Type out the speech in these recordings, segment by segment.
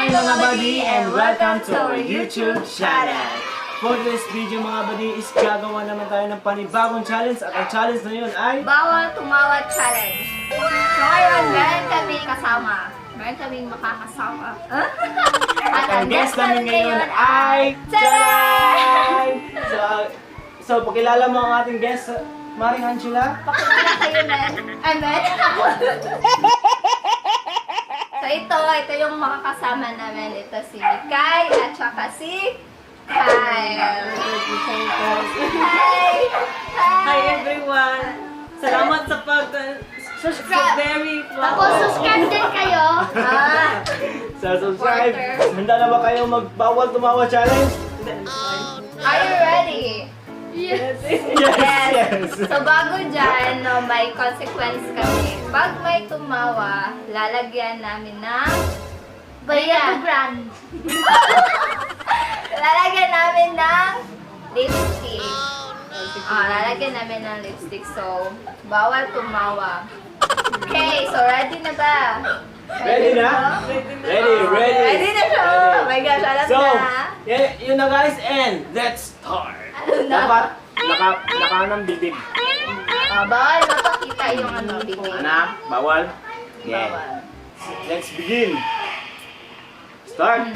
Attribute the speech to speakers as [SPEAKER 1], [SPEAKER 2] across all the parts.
[SPEAKER 1] Hi mga buddy and welcome to our YouTube channel. For this video mga buddy is gagawa naman tayo ng panibagong challenge at ang challenge na yun ay
[SPEAKER 2] Bawal tumawa challenge. So ngayon, meron kami kasama. Meron kaming makakasama. At
[SPEAKER 1] ang guest namin ngayon ay
[SPEAKER 2] Charan!
[SPEAKER 1] So pakilala mo ang ating guest, Maring Angela.
[SPEAKER 2] Pakilala kayo na. Amen? So ito yung makakasama namin. Ito si Kai at saka si Kyle. Hi!
[SPEAKER 3] Hi everyone! Salamat sa pag-subscribe. Very
[SPEAKER 2] Tapos subscribe din kayo.
[SPEAKER 1] So subscribe.
[SPEAKER 2] Supporter.
[SPEAKER 1] Handa na ba kayo magbawal tumawa challenge?
[SPEAKER 2] Are you ready?
[SPEAKER 3] Yes.
[SPEAKER 1] Yes.
[SPEAKER 2] So bago dyan, no, may consequence kami. Pag may tumawa, lalagyan namin ng Bayan brand. Lalagyan namin ng lipstick. Lalagyan namin ng lipstick. So, bawal tumawa. Okay, so ready na ba?
[SPEAKER 1] Ready na? Ready.
[SPEAKER 2] Ready na siya! Oh my gosh, alam
[SPEAKER 1] So,
[SPEAKER 2] na.
[SPEAKER 1] yun na guys, and let's start.
[SPEAKER 2] Ano na?
[SPEAKER 1] Dapat naka ng bibig.
[SPEAKER 2] Bawal mapakita yung bibig.
[SPEAKER 1] Anak, bawal? Yeah.
[SPEAKER 2] Bawal.
[SPEAKER 1] Let's begin. Start.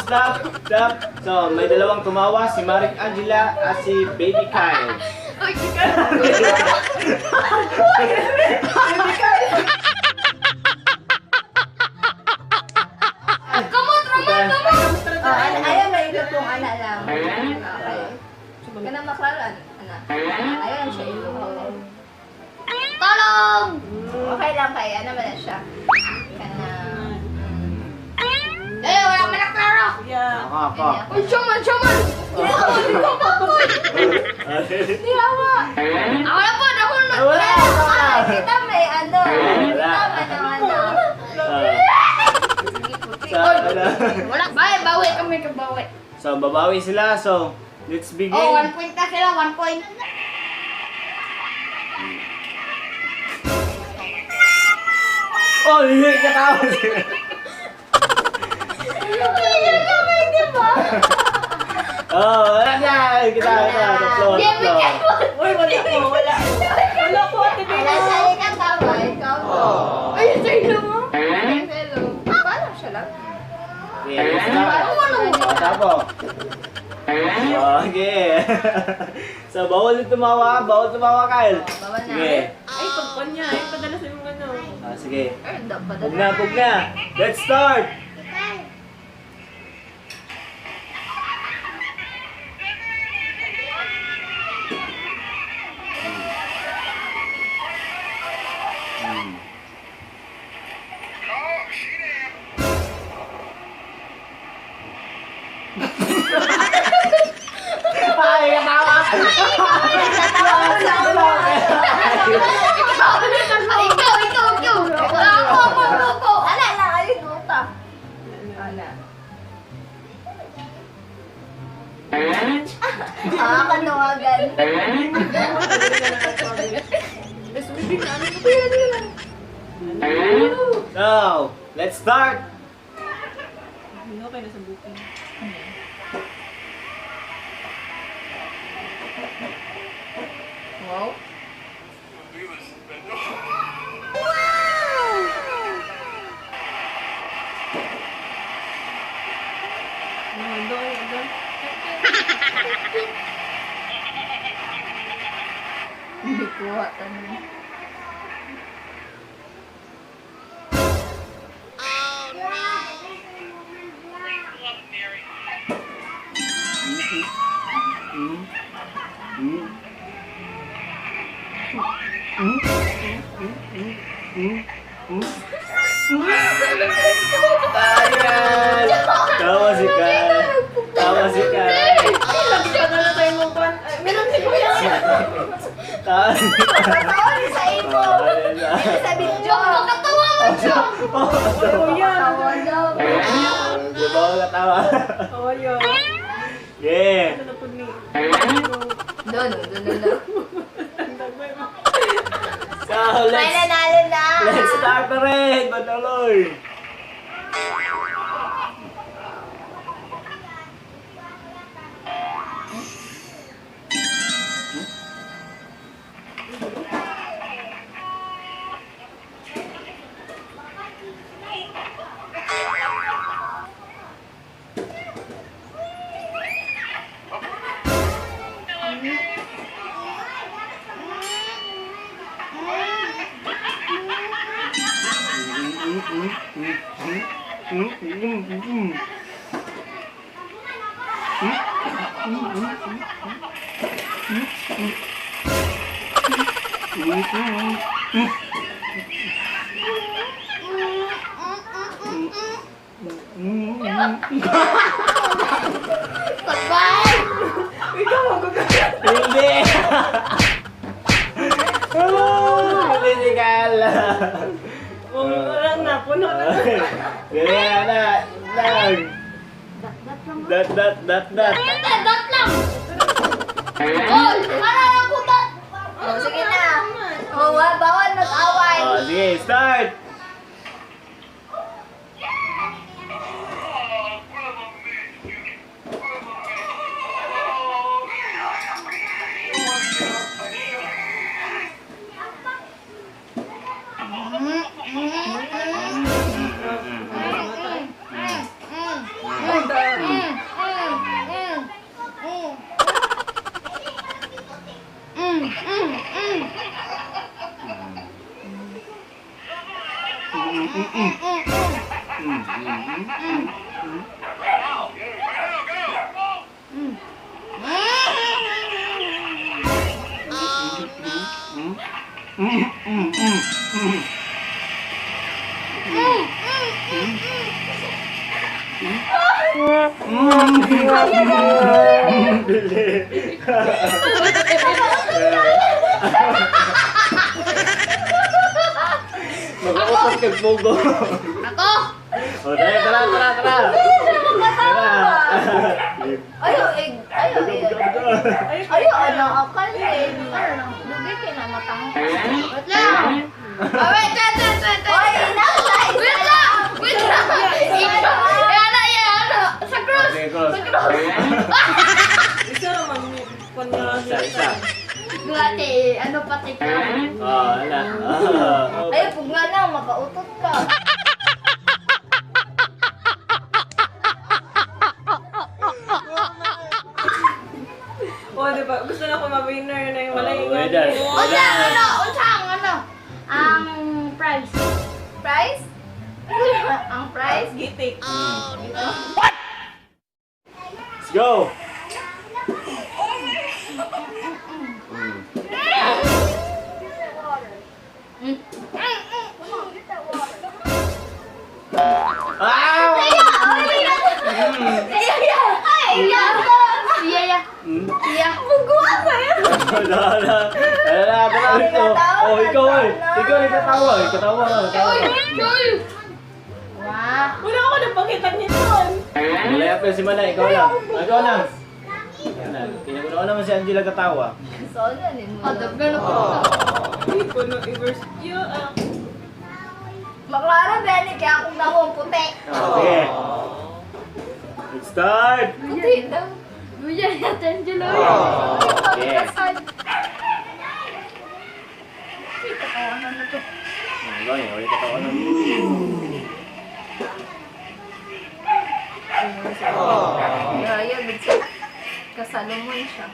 [SPEAKER 1] Stop. So, may dalawang tumawa, si Maring Angela at si Baby Kyle.
[SPEAKER 2] Ayaw na ilutong ana lang. Okay. Kana maklaran, ana. Ayaw siya ilutong. Tolong! Okay lang kaya, ano man na siya. Kana. Wala man na klaro!
[SPEAKER 3] Yeah.
[SPEAKER 1] Ako.
[SPEAKER 2] Uy, Shaman! Di ko kapoy! Di hawa! Ako na po,
[SPEAKER 1] Wala.
[SPEAKER 2] Kita may ano. Kita may ano. Wala, bawi kami kabawi.
[SPEAKER 1] So, babawi sila. So, let's begin.
[SPEAKER 2] 1 point na sila, 1 point.
[SPEAKER 1] Oh, hindi katawa sila. Oh, wala na. Kita. Tatlo.
[SPEAKER 3] Uy, wala po. Wala po, ate Bea.
[SPEAKER 2] Nasa ka tama, ikaw.
[SPEAKER 1] Oh.
[SPEAKER 2] Ay, sa'yo mo? Hello. Paano siya lang?
[SPEAKER 1] Okay, start. Oh, tapo. Okay. So, bawal yung tumawa. Kyle.
[SPEAKER 2] Bawal na.
[SPEAKER 1] Sige.
[SPEAKER 3] Ay, pagpan niya. Ay, padala sa yung ano.
[SPEAKER 1] Sige.
[SPEAKER 2] Dapat
[SPEAKER 1] Pug na. Let's start. Ay, katawa.
[SPEAKER 2] Ikaw. Ako. Ala, ayun, luta. Ala. Kanuwagan.
[SPEAKER 3] Mas bibig na ano po yan.
[SPEAKER 1] So, let's start.
[SPEAKER 3] Okay na sa booking.
[SPEAKER 2] Wow.
[SPEAKER 3] Doon.
[SPEAKER 2] Hindi kuha tanong.
[SPEAKER 1] Ayan! Tawa si Kyle.
[SPEAKER 3] Ay, lagi ka na tayo mo pan. Meron si Kuya.
[SPEAKER 2] Tawag sa imo. Sa video. Makatawa mo siya.
[SPEAKER 3] Kuya,
[SPEAKER 1] nakatawa.
[SPEAKER 3] Oh, yun.
[SPEAKER 1] Yeah.
[SPEAKER 3] Ano na po ni?
[SPEAKER 2] Doon.
[SPEAKER 1] So,
[SPEAKER 2] May nanalo na!
[SPEAKER 1] let's start the raid, Badaloy.
[SPEAKER 2] Sabay!
[SPEAKER 3] Ikaw ang gagawin.
[SPEAKER 1] Hindi! Hindi si Carla.
[SPEAKER 3] Parang napuno na.
[SPEAKER 1] Ganyan na. Lang. Dat.
[SPEAKER 2] Dat lang! Gol! Para lang po dat! Oh, sige na. Oh, bawal mag-away.
[SPEAKER 1] Oh, sige, start! Mag-uusap kag Pogo.
[SPEAKER 2] Ako!
[SPEAKER 1] O, tara. Tara.
[SPEAKER 2] Ano, akal eh. Lugi ka na matang. Wait lang! Oh, wait! Wait lang! Yan! Sa cross!
[SPEAKER 1] Okay, go.
[SPEAKER 3] Isa naman.
[SPEAKER 1] Isa.
[SPEAKER 2] Duwate, ano pati ka?
[SPEAKER 1] Oh, wala.
[SPEAKER 2] Ay, pag nga na, makautot ka.
[SPEAKER 3] Oh, di ba? Gusto na ko ma-winner na yung wala yung
[SPEAKER 1] winner.
[SPEAKER 2] Ang prize. Prize? Ang prize?
[SPEAKER 3] Gitik.
[SPEAKER 1] Let's go! Oh, ikaw eh. Ikaw katawa. Katawa.
[SPEAKER 2] Wow.
[SPEAKER 3] Wala ako napakita nito.
[SPEAKER 1] Malaya pa si Manay. Ikaw lang. Kinagunawa naman si Angela katawa.
[SPEAKER 2] Solo ni mo. Gano'n ko.
[SPEAKER 3] Hindi ko no i-verse.
[SPEAKER 2] Maklaro, Benny, kaya akong nawang puti.
[SPEAKER 1] Okay. Let's start!
[SPEAKER 2] Puti daw. Luya natin, Angelo.
[SPEAKER 1] Yes.
[SPEAKER 2] Katawanan na to.
[SPEAKER 1] Ulit katawa ng
[SPEAKER 2] Gaya, bitsa. Kasalumon siya.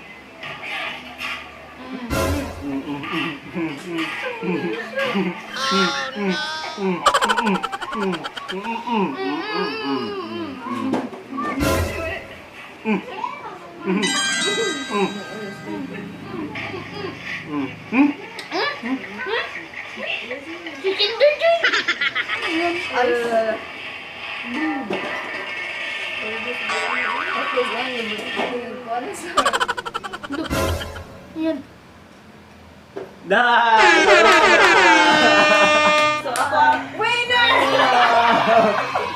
[SPEAKER 2] Chicken burger. Yan.
[SPEAKER 3] So ako, winner!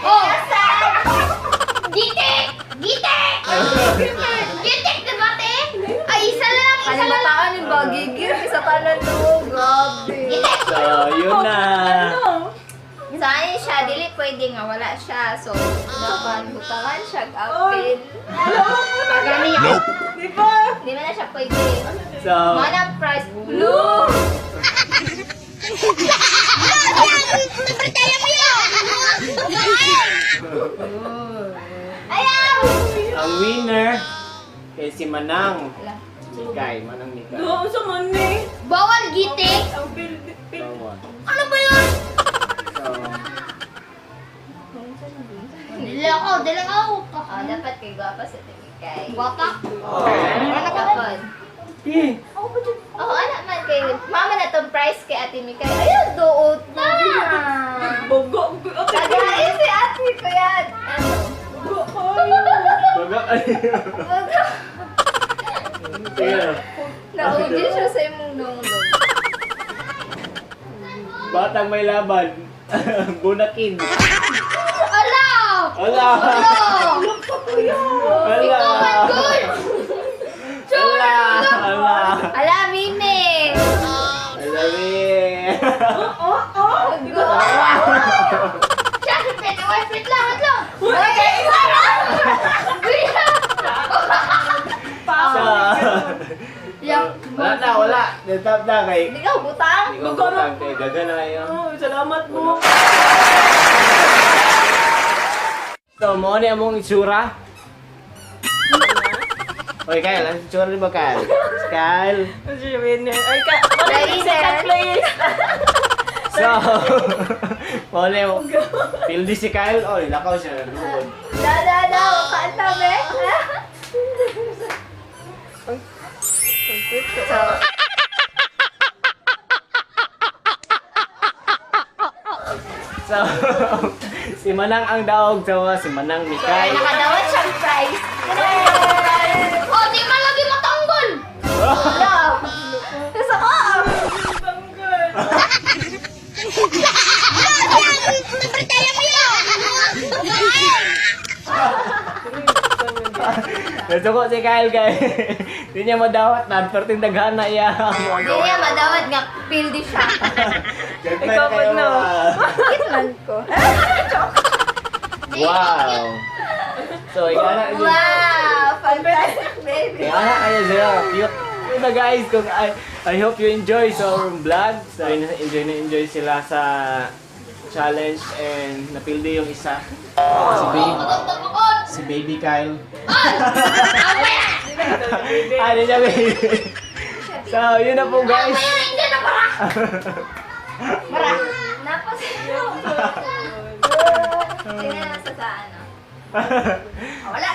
[SPEAKER 2] Oh! Di
[SPEAKER 4] Gitek! Gitek, diba, te? Ay, isa lang.
[SPEAKER 2] Kalimataan yung bagigir. Isa ka na to. Grabe.
[SPEAKER 1] So, yun na.
[SPEAKER 2] Sa akin siya, dili pwede nga wala siya. So, dapat butangan siya, apil. Pagani yan.
[SPEAKER 3] Di ba?
[SPEAKER 2] Hindi na siya pwede.
[SPEAKER 1] So,
[SPEAKER 2] Mana price blue. Ayaw!
[SPEAKER 1] ang winner kay si Manang.
[SPEAKER 2] Wala.
[SPEAKER 1] Mikay, Manang Mikay.
[SPEAKER 3] Doon sa money.
[SPEAKER 4] Bawal gitek.
[SPEAKER 3] Ang pil.
[SPEAKER 1] So, one.
[SPEAKER 4] Ano ba yun?
[SPEAKER 1] So,
[SPEAKER 4] Dilakaw.
[SPEAKER 2] Oh, dapat kay Guapa sa Timikay.
[SPEAKER 4] Guwapa.
[SPEAKER 2] Ano kapon?
[SPEAKER 1] eh,
[SPEAKER 2] Oh, anak man kay mama na tong price kay Ate Mikay. Ayun, doon na.
[SPEAKER 3] Bogo.
[SPEAKER 2] Tagay si Ate ko yan. Ano?
[SPEAKER 1] baga. Sige.
[SPEAKER 2] Nauji siya sa imong dungdung.
[SPEAKER 1] Batang may laban. Bunakin.
[SPEAKER 4] Ala!
[SPEAKER 1] Ala! Ala! Ala! Ala!
[SPEAKER 2] Ala, Mimi!
[SPEAKER 1] Alami!
[SPEAKER 4] Siya, wait lang.
[SPEAKER 1] So, wala. Natap na kay...
[SPEAKER 2] Hindi ka butang.
[SPEAKER 1] Hindi ko butang kay Gaga na kayo.
[SPEAKER 3] Oh, salamat mo.
[SPEAKER 1] So, mo ni among itsura. Oy, Kyle, ang itsura ni ba, Kyle? Kyle.
[SPEAKER 3] Ano siya winner? Ay, ka.
[SPEAKER 2] Ladies
[SPEAKER 3] Second place.
[SPEAKER 1] So, mo ni mo. Pildi si Kyle. Oh, nilakaw siya. Nagulod.
[SPEAKER 2] Da, kanta be. So,
[SPEAKER 1] So, si Manang ang daog. So, si Manang Mikay.
[SPEAKER 2] nakadawat siyang price.
[SPEAKER 4] Oh, di man lagi matanggol.
[SPEAKER 2] Wala. Gusto ko.
[SPEAKER 3] Tanggol.
[SPEAKER 1] Gusto ko si Kyle kay hindi niya madawat na perting daghan na iya.
[SPEAKER 2] Hindi niya madawat nga pildi siya.
[SPEAKER 3] Ikaw pa, no?
[SPEAKER 2] Kitman ko.
[SPEAKER 1] Wow. So, ikana
[SPEAKER 2] Wow! Fantastic baby.
[SPEAKER 1] ikana kaya sila cute. Yun na guys, kung I hope you enjoy our vlog. So, enjoy sila sa challenge and napildi yung isa. Si Baby Kyle. Ano niya, baby? So, yun na po guys.
[SPEAKER 4] Hindi na para.
[SPEAKER 2] Mara. Napos. Tingnan sa ano. Wala.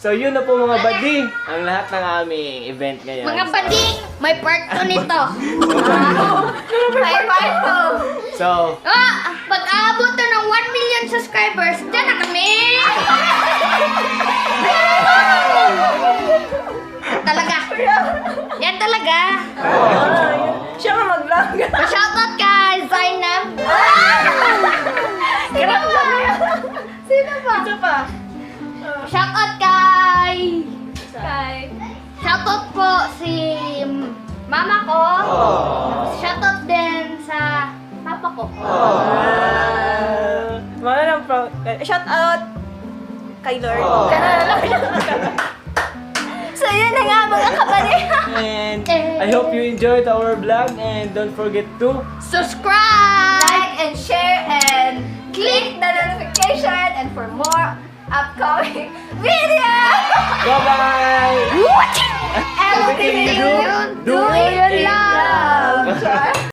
[SPEAKER 1] So yun na po mga bading ang lahat ng aming event ngayon.
[SPEAKER 4] Mga bading, may part 2 nito.
[SPEAKER 2] May parto.
[SPEAKER 1] So,
[SPEAKER 4] Pag aabot to ng 1 million subscribers, dyan na kami! Talaga. Yan talaga.
[SPEAKER 3] Siya ka mag-vlog.
[SPEAKER 4] Pa-shoutout kay Zainab.
[SPEAKER 2] Sino ba?
[SPEAKER 3] Ito pa.
[SPEAKER 4] Shoutout kay...
[SPEAKER 2] Kay.
[SPEAKER 4] Shoutout po si mama ko. Shoutout din sa papa ko.
[SPEAKER 3] Mga lang proud. Shout out kay Lord. Ganun lang siya.
[SPEAKER 2] So yun na nga mga kabali.
[SPEAKER 1] and I hope you enjoyed our vlog and don't forget to
[SPEAKER 4] Subscribe!
[SPEAKER 2] Like and share and click the notification and for more upcoming videos.
[SPEAKER 1] bye-bye!
[SPEAKER 2] Everything you do, do it in love.